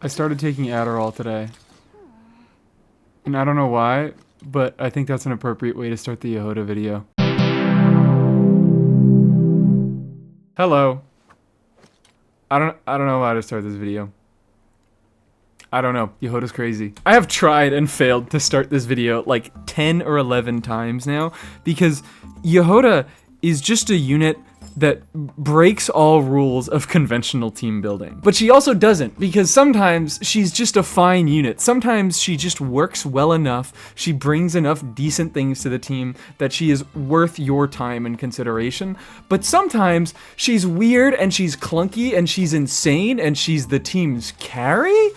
I started taking Adderall today. And I don't know why, but I think that's an appropriate way to start the Jahoda video. Hello. I don't know how to start this video. I don't know. Jahoda's crazy. I have tried and failed to start this video like 10 or 11 times now because Jahoda is just a unit that breaks all rules of conventional team building. But she also doesn't, because sometimes she's just a fine unit. Sometimes she just works well enough, she brings enough decent things to the team that she is worth your time and consideration. But sometimes she's weird and she's clunky and she's insane and she's the team's carry?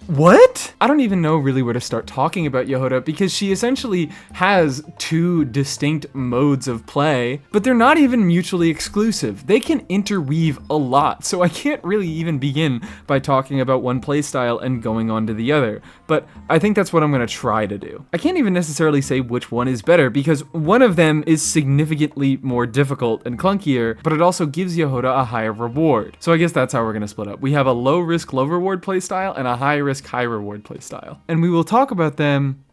What? I don't even know really where to start talking about Jahoda because she essentially has two distinct modes of play, but they're not even mutually exclusive. They can interweave a lot, so I can't really even begin by talking about one playstyle and going on to the other, but I think that's what I'm gonna try to do. I can't even necessarily say which one is better because one of them is significantly more difficult and clunkier, but it also gives Jahoda a higher reward. So I guess that's how we're gonna split up. We have a low risk, low reward playstyle and a high risk, high reward playstyle. And we will talk about them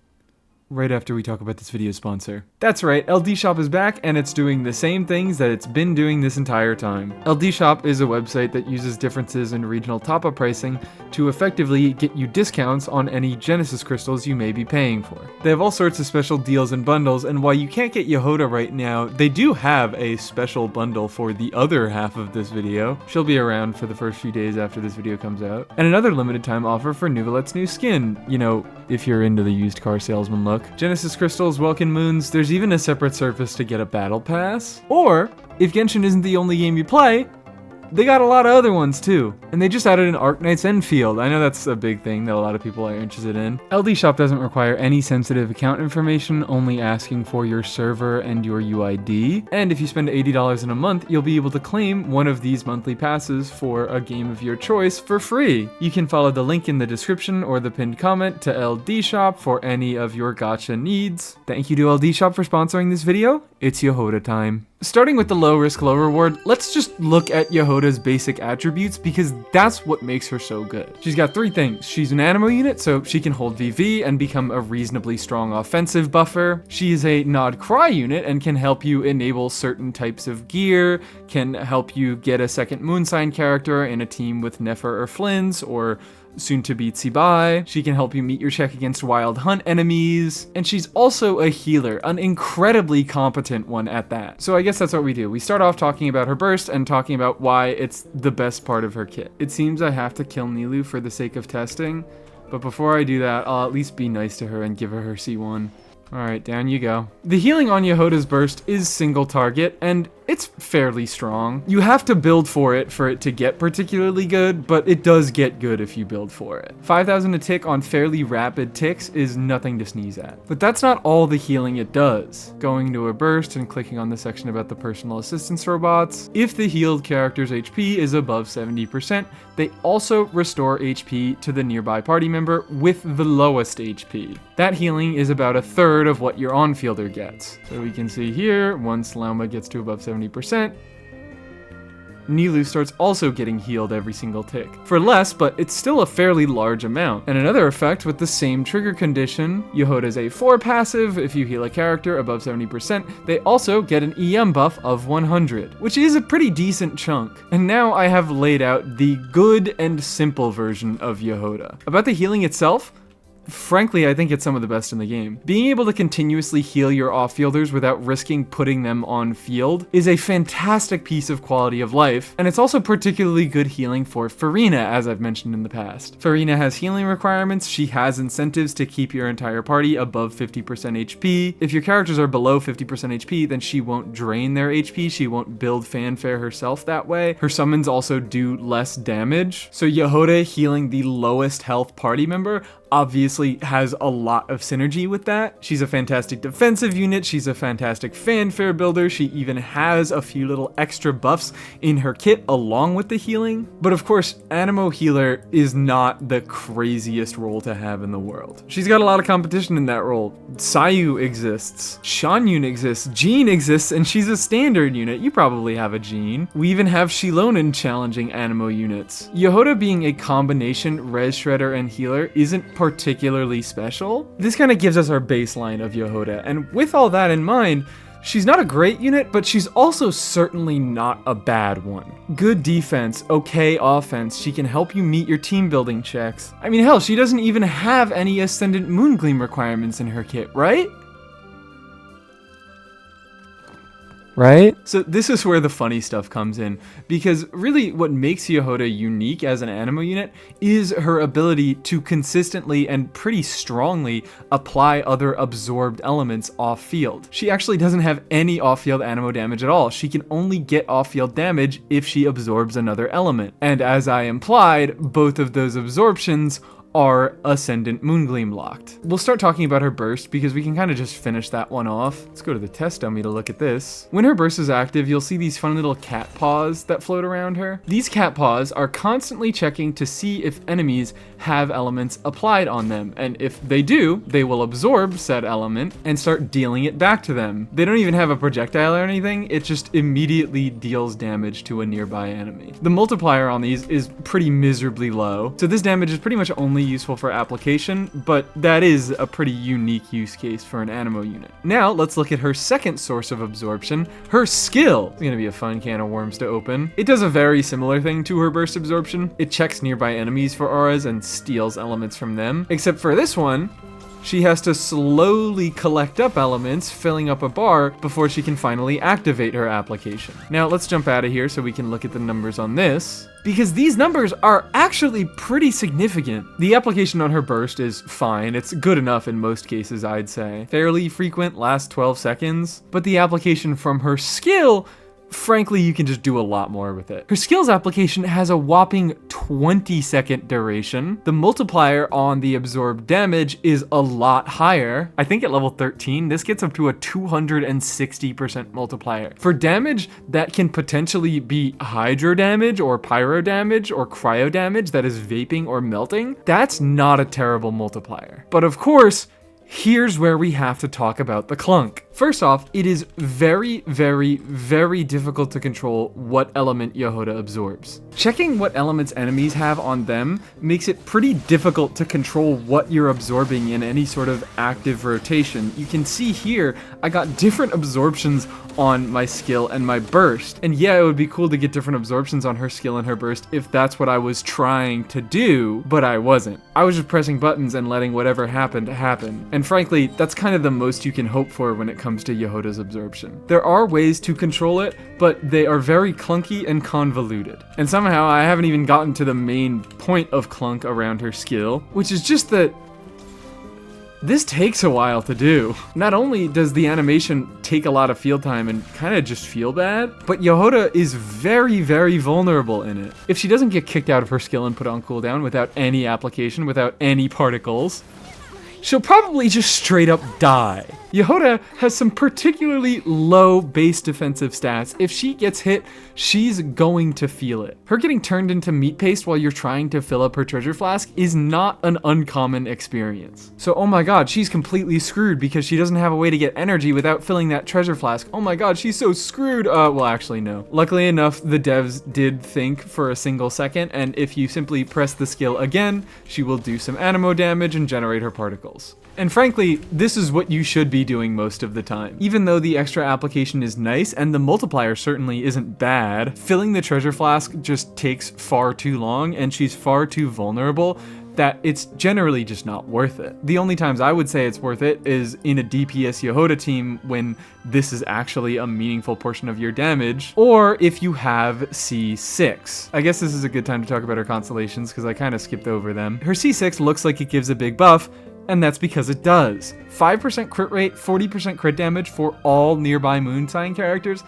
right after we talk about this video sponsor. That's right, LD Shop is back and it's doing the same things that it's been doing this entire time. LD Shop is a website that uses differences in regional top-up pricing to effectively get you discounts on any Genesis crystals you may be paying for. They have all sorts of special deals and bundles, and while you can't get Jahoda right now, they do have a special bundle for the other half of this video. She'll be around for the first few days after this video comes out. And another limited time offer for Nuvalet's new skin. You know, if you're into the used car salesman look. Genesis crystals, Welkin moons, there's even a separate surface to get a battle pass. Or, if Genshin isn't the only game you play, they got a lot of other ones too. And they just added an Arknight's Enfield. I know that's a big thing that a lot of people are interested in. LD Shop doesn't require any sensitive account information, only asking for your server and your UID. And if you spend $80 in a month, you'll be able to claim one of these monthly passes for a game of your choice for free. You can follow the link in the description or the pinned comment to LD Shop for any of your gacha needs. Thank you to LD Shop for sponsoring this video. It's Jahoda time. Starting with the low risk, low reward, let's just look at Jahoda's basic attributes because that's what makes her so good. She's got three things. She's an animo unit, so she can hold VV and become a reasonably strong offensive buffer. She is a Nod Cry unit and can help you enable certain types of gear, can help you get a second Moonsign character in a team with Nefer or Flins, or soon to be Tsibai. She can help you meet your check against Wild Hunt enemies, and she's also a healer, an incredibly competent one at that. So I guess that's what we do. We start off talking about her burst and talking about why it's the best part of her kit. It seems I have to kill Nilou for the sake of testing, but before I do that, I'll at least be nice to her and give her C1. Alright, down you go. The healing on Jahoda's burst is single target, and it's fairly strong. You have to build for it to get particularly good, but it does get good if you build for it. 5,000 a tick on fairly rapid ticks is nothing to sneeze at. But that's not all the healing it does. Going to a burst and clicking on the section about the personal assistance robots, if the healed character's HP is above 70%, they also restore HP to the nearby party member with the lowest HP. That healing is about a third of what your on-fielder gets. So we can see here, once Lauma gets to above 70%, Nilou starts also getting healed every single tick. For less, but it's still a fairly large amount. And another effect with the same trigger condition, Jahoda's A4 passive, if you heal a character above 70%, they also get an EM buff of 100, which is a pretty decent chunk. And now I have laid out the good and simple version of Jahoda. About the healing itself, frankly, I think it's some of the best in the game. Being able to continuously heal your off-fielders without risking putting them on field is a fantastic piece of quality of life, and it's also particularly good healing for Farina, as I've mentioned in the past. Farina has healing requirements, she has incentives to keep your entire party above 50% HP. If your characters are below 50% HP, then she won't drain their HP, she won't build fanfare herself that way. Her summons also do less damage, so Jahoda healing the lowest health party member obviously has a lot of synergy with that. She's a fantastic defensive unit, she's a fantastic fanfare builder, she even has a few little extra buffs in her kit along with the healing. But of course, Animo Healer is not the craziest role to have in the world. She's got a lot of competition in that role. Sayu exists, Shanyun exists, Jean exists, and she's a standard unit. You probably have a Jean. We even have Shilonen challenging Animo units. Jahoda being a combination Res Shredder and healer isn't particularly special. This kind of gives us our baseline of Jahoda, and with all that in mind, she's not a great unit, but she's also certainly not a bad one. Good defense, okay offense, she can help you meet your team building checks. I mean, hell, she doesn't even have any Ascendant Moongleam requirements in her kit, right? Right? So this is where the funny stuff comes in, because really what makes Jahoda unique as an Animo unit is her ability to consistently and pretty strongly apply other absorbed elements off-field. She actually doesn't have any off-field Animo damage at all. She can only get off-field damage if she absorbs another element. And as I implied, both of those absorptions are Ascendant Moongleam locked. We'll start talking about her burst because we can kind of just finish that one off. Let's go to the test dummy to look at this. When her burst is active, you'll see these fun little cat paws that float around her. These cat paws are constantly checking to see if enemies have elements applied on them, and if they do, they will absorb said element and start dealing it back to them. They don't even have a projectile or anything, it just immediately deals damage to a nearby enemy. The multiplier on these is pretty miserably low, so this damage is pretty much only useful for application, but that is a pretty unique use case for an Animo unit. Now, let's look at her second source of absorption, her skill. It's gonna be a fun can of worms to open. It does a very similar thing to her burst absorption. It checks nearby enemies for auras and steals elements from them, except for this one, she has to slowly collect up elements, filling up a bar before she can finally activate her application. Now let's jump out of here so we can look at the numbers on this, because these numbers are actually pretty significant. The application on her burst is fine, it's good enough in most cases, I'd say. Fairly frequent, lasts 12 seconds, but the application from her skill, frankly, you can just do a lot more with it. Her skills application has a whopping 20-second duration. The multiplier on the absorbed damage is a lot higher. I think at level 13, this gets up to a 260% multiplier. For damage that can potentially be hydro damage or pyro damage or cryo damage that is vaping or melting, that's not a terrible multiplier. But of course, here's where we have to talk about the clunk. First off, it is very, very, very difficult to control what element Jahoda absorbs. Checking what elements enemies have on them makes it pretty difficult to control what you're absorbing in any sort of active rotation. You can see here, I got different absorptions on my skill and my burst. And yeah, it would be cool to get different absorptions on her skill and her burst if that's what I was trying to do, but I wasn't. I was just pressing buttons and letting whatever happened happen. And frankly, that's kind of the most you can hope for when it comes to Jahoda's absorption. There are ways to control it, but they are very clunky and convoluted. And somehow I haven't even gotten to the main point of clunk around her skill, which is just that this takes a while to do. Not only does the animation take a lot of field time and kind of just feel bad, but Jahoda is very, very vulnerable in it. If she doesn't get kicked out of her skill and put on cooldown without any application, without any particles, she'll probably just straight up die. Jahoda has some particularly low base defensive stats. If she gets hit, she's going to feel it. Her getting turned into meat paste while you're trying to fill up her treasure flask is not an uncommon experience. So, oh my god, she's completely screwed because she doesn't have a way to get energy without filling that treasure flask. Oh my god, she's so screwed. Well, actually, no. Luckily enough, the devs did think for a single second, and if you simply press the skill again, she will do some animo damage and generate her particles. And frankly, this is what you should be doing most of the time. Even though the extra application is nice and the multiplier certainly isn't bad, filling the treasure flask just takes far too long and she's far too vulnerable that it's generally just not worth it. The only times I would say it's worth it is in a DPS Jahoda team when this is actually a meaningful portion of your damage, or if you have C6. I guess this is a good time to talk about her constellations because I kind of skipped over them. Her C6 looks like it gives a big buff, and that's because it does. 5% crit rate, 40% crit damage for all nearby moon sign characters,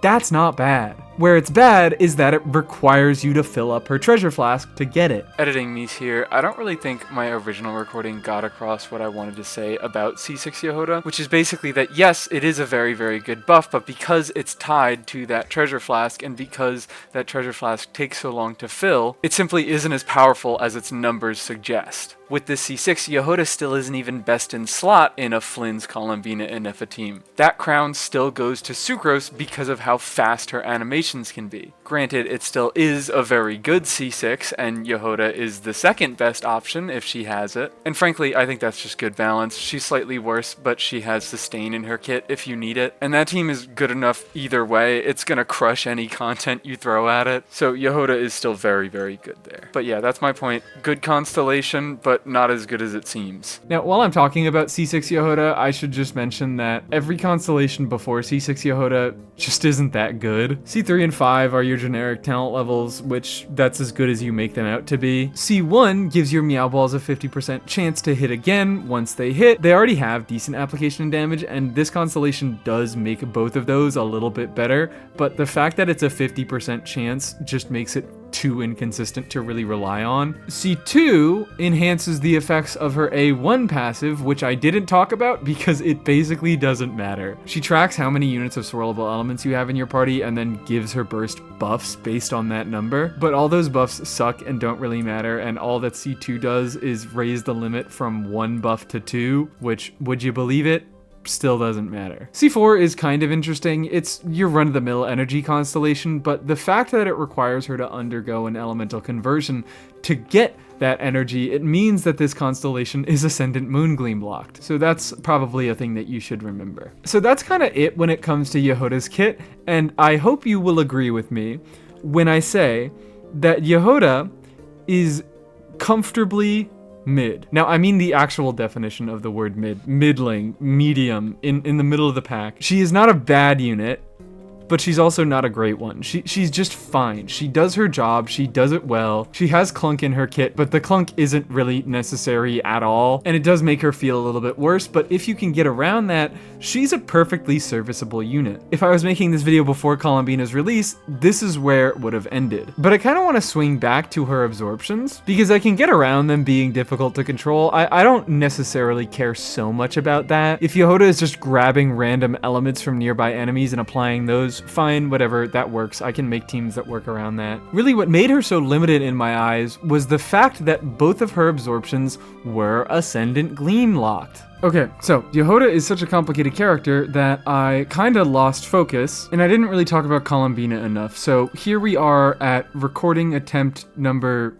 that's not bad. Where it's bad is that it requires you to fill up her treasure flask to get it. Editing these here, I don't really think my original recording got across what I wanted to say about C6 Jahoda, which is basically that yes, it is a very, very good buff, but because it's tied to that treasure flask and because that treasure flask takes so long to fill, it simply isn't as powerful as its numbers suggest. With this C6, Jahoda still isn't even best in slot in a Flynn's, Columbina, and Niffa team. That crown still goes to Sucrose because of how fast her animations can be. Granted, it still is a very good C6, and Jahoda is the second best option if she has it. And frankly, I think that's just good balance. She's slightly worse, but she has Sustain in her kit if you need it. And that team is good enough either way. It's gonna crush any content you throw at it. So Jahoda is still very, very good there. But yeah, that's my point. Good constellation, but not as good as it seems. Now, while I'm talking about C6 Jahoda, I should just mention that every constellation before C6 Jahoda just isn't that good. C3 and 5 are your generic talent levels, which that's as good as you make them out to be. C1 gives your Meow Balls a 50% chance to hit again once they hit. They already have decent application and damage, and this constellation does make both of those a little bit better, but the fact that it's a 50% chance just makes it too inconsistent to really rely on. C2 enhances the effects of her A1 passive, which I didn't talk about because it basically doesn't matter. She tracks how many units of swirlable elements you have in your party and then gives her burst buffs based on that number. But all those buffs suck and don't really matter, and all that C2 does is raise the limit from 1 buff to 2, which, would you believe it? Still doesn't matter. C4 is kind of interesting. It's your run-of-the-mill energy constellation, but the fact that it requires her to undergo an elemental conversion to get that energy, it means that this constellation is Ascendant Moongleam locked. So that's probably a thing that you should remember. So that's kind of it when it comes to Jahoda's kit, and I hope you will agree with me when I say that Jahoda is comfortably mid. Now, I mean the actual definition of the word mid. Middling, medium, in the middle of the pack. She is not a bad unit, but she's also not a great one. She's just fine. She does her job, she does it well. She has Clunk in her kit, but the Clunk isn't really necessary at all, and it does make her feel a little bit worse, but if you can get around that, she's a perfectly serviceable unit. If I was making this video before Columbina's release, this is where it would have ended. But I kind of want to swing back to her absorptions, because I can get around them being difficult to control. I don't necessarily care so much about that. If Jahoda is just grabbing random elements from nearby enemies and applying those, fine, whatever, that works. I can make teams that work around that. Really, what made her so limited in my eyes was the fact that both of her absorptions were Ascendant Gleam locked. Okay, so Jahoda is such a complicated character that I kind of lost focus, and I didn't really talk about Columbina enough. So here we are at recording attempt number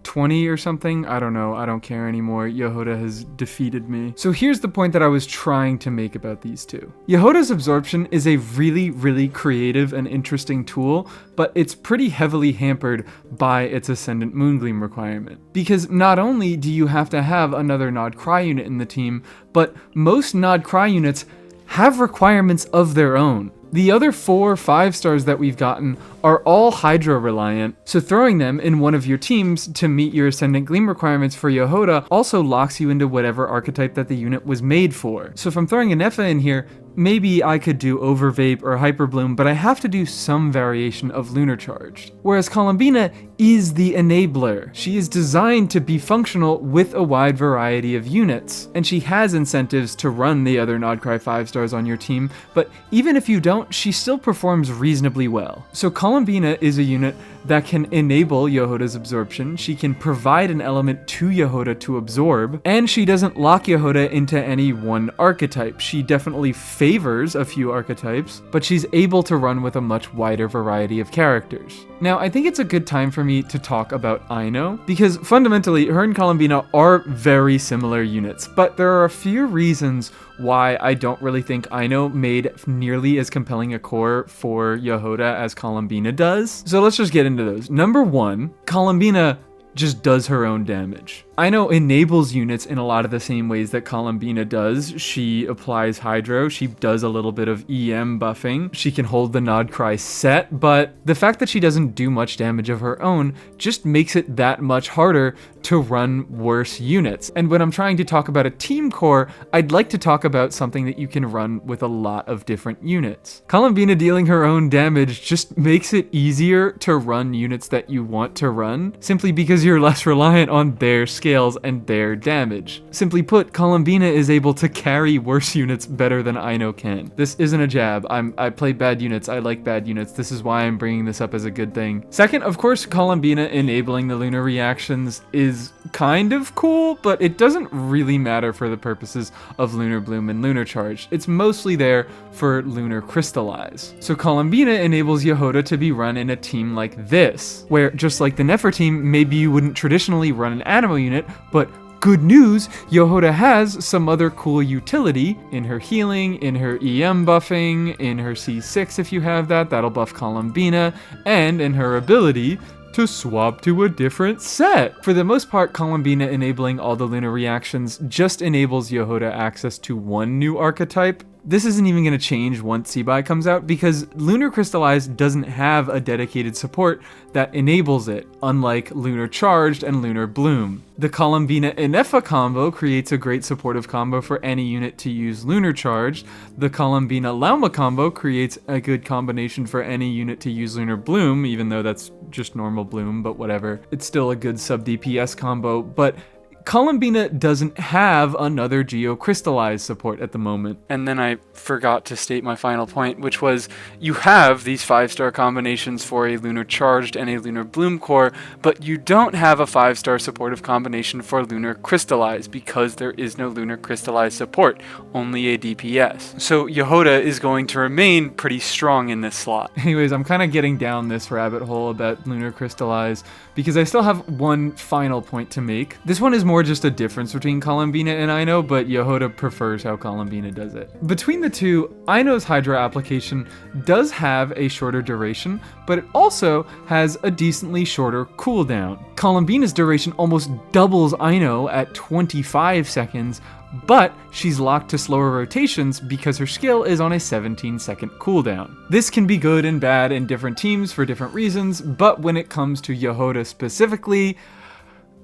20 or something. I don't know. I don't care anymore. Jahoda has defeated me. So here's the point that I was trying to make about these two. Jahoda's absorption is a really, really creative and interesting tool, but it's pretty heavily hampered by its Ascendant Moongleam requirement. Because not only do you have to have another Nod Cry unit in the team, but most Nod Cry units have requirements of their own. The other 4 5-stars that we've gotten are all Hydra reliant, so throwing them in one of your teams to meet your Ascendant Gleam requirements for Jahoda also locks you into whatever archetype that the unit was made for. So if I'm throwing a Neffa in here, maybe I could do Overvape or Hyperbloom, but I have to do some variation of Lunar Charged. Whereas Columbina is the enabler. She is designed to be functional with a wide variety of units, and she has incentives to run the other Nodcry 5-stars on your team, but even if you don't, she still performs reasonably well. So Columbina is a unit that can enable Jahoda's absorption, she can provide an element to Jahoda to absorb, and she doesn't lock Jahoda into any one archetype. She definitely favors a few archetypes, but she's able to run with a much wider variety of characters. Now, I think it's a good time for me to talk about Aino, because fundamentally, her and Columbina are very similar units, but there are a few reasons why I don't really think Aino made nearly as compelling a core for Jahoda as Columbina does. So let's just get into those. Number 1, Columbina just does her own damage. Aino enables units in a lot of the same ways that Columbina does. She applies Hydro, she does a little bit of EM buffing, she can hold the Nod Cry set, but the fact that she doesn't do much damage of her own just makes it that much harder to run worse units. And when I'm trying to talk about a team core, I'd like to talk about something that you can run with a lot of different units. Columbina dealing her own damage just makes it easier to run units that you want to run, simply because you're less reliant on their scales and their damage. Simply put, Columbina is able to carry worse units better than Aino can. This isn't a jab. I play bad units. I like bad units. This is why I'm bringing this up as a good thing. Second, of course, Columbina enabling the lunar reactions is kind of cool, but it doesn't really matter for the purposes of Lunar Bloom and Lunar Charge. It's mostly there for Lunar Crystallize. So Columbina enables Jahoda to be run in a team like this, where just like the Nefer team, maybe you wouldn't traditionally run an Animo unit, but good news, Jahoda has some other cool utility in her healing, in her EM buffing, in her C6 if you have that, that'll buff Columbina, and in her ability to swap to a different set. For the most part, Columbina enabling all the lunar reactions just enables Jahoda access to one new archetype. This isn't even going to change once byeeee comes out because Lunar Crystallize doesn't have a dedicated support that enables it, unlike Lunar Charged and Lunar Bloom. The Columbina Inefa combo creates a great supportive combo for any unit to use Lunar Charged. The Columbina Lauma combo creates a good combination for any unit to use Lunar Bloom, even though that's just normal Bloom, but whatever. It's still a good sub-DPS combo, but Columbina doesn't have another Geo-Crystallize support at the moment. And then I forgot to state my final point, which was you have these 5-star combinations for a Lunar Charged and a Lunar Bloom core, but you don't have a 5-star supportive combination for Lunar Crystallize because there is no Lunar Crystallize support, only a DPS. So Jahoda is going to remain pretty strong in this slot. Anyways, I'm kind of getting down this rabbit hole about Lunar Crystallize because I still have one final point to make. This one is more just a difference between Columbina and Aino, but Jahoda prefers how Columbina does it. Between the two, Aino's Hydra application does have a shorter duration, but it also has a decently shorter cooldown. Columbina's duration almost doubles Aino at 25 seconds, but she's locked to slower rotations because her skill is on a 17-second cooldown. This can be good and bad in different teams for different reasons, but when it comes to Jahoda specifically,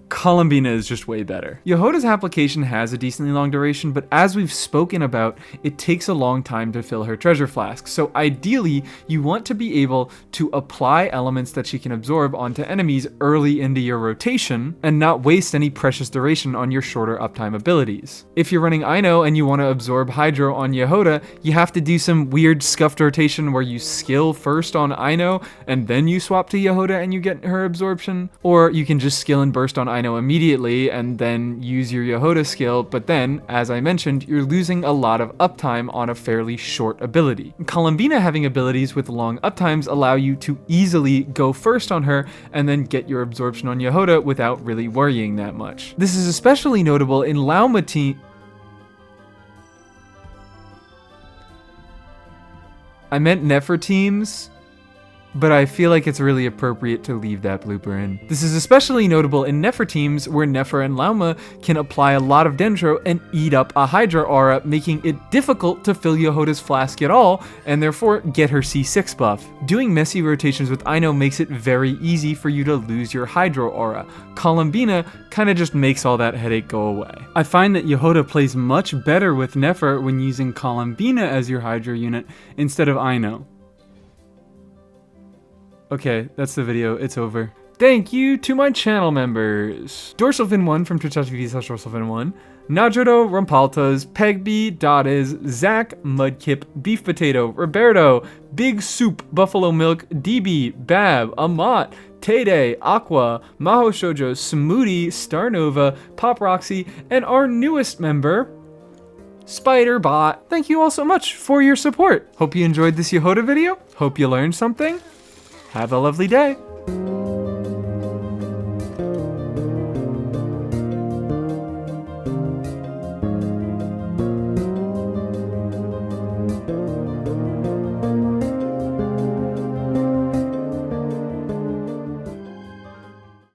Columbina is just way better. Jahoda's application has a decently long duration, but as we've spoken about, it takes a long time to fill her treasure flask. So ideally, you want to be able to apply elements that she can absorb onto enemies early into your rotation and not waste any precious duration on your shorter uptime abilities. If you're running Aino and you want to absorb Hydro on Jahoda, you have to do some weird scuffed rotation where you skill first on Aino and then you swap to Jahoda and you get her absorption, or you can just skill and burst on Aino immediately and then use your Jahoda skill, but then, as I mentioned, you're losing a lot of uptime on a fairly short ability. Columbina having abilities with long uptimes allow you to easily go first on her and then get your absorption on Jahoda without really worrying that much. This is especially notable in Lauma team. I meant Nefer teams, but I feel like it's really appropriate to leave that blooper in. This is especially notable in Nefer teams where Nefer and Lauma can apply a lot of Dendro and eat up a Hydra aura, making it difficult to fill Jahoda's flask at all, and therefore get her C6 buff. Doing messy rotations with Aino makes it very easy for you to lose your Hydro aura. Columbina kinda just makes all that headache go away. I find that Jahoda plays much better with Nefer when using Columbina as your Hydra unit instead of Aino. Okay, that's the video. It's over. Thank you to my channel members. DorsalFin1 from twitch.tv/DorsalFin1, Najodo, Rampaltas, Pegby, Dottiz, Zach, Mudkip, Beef Potato, Roberto, Big Soup, Buffalo Milk, DB, Bab, Amat, Tay-Day, Aqua, Maho Shoujo, Smoothie, Starnova, Pop Roxy, and our newest member, Spiderbot. Thank you all so much for your support. Hope you enjoyed this Jahoda video. Hope you learned something. Have a lovely day.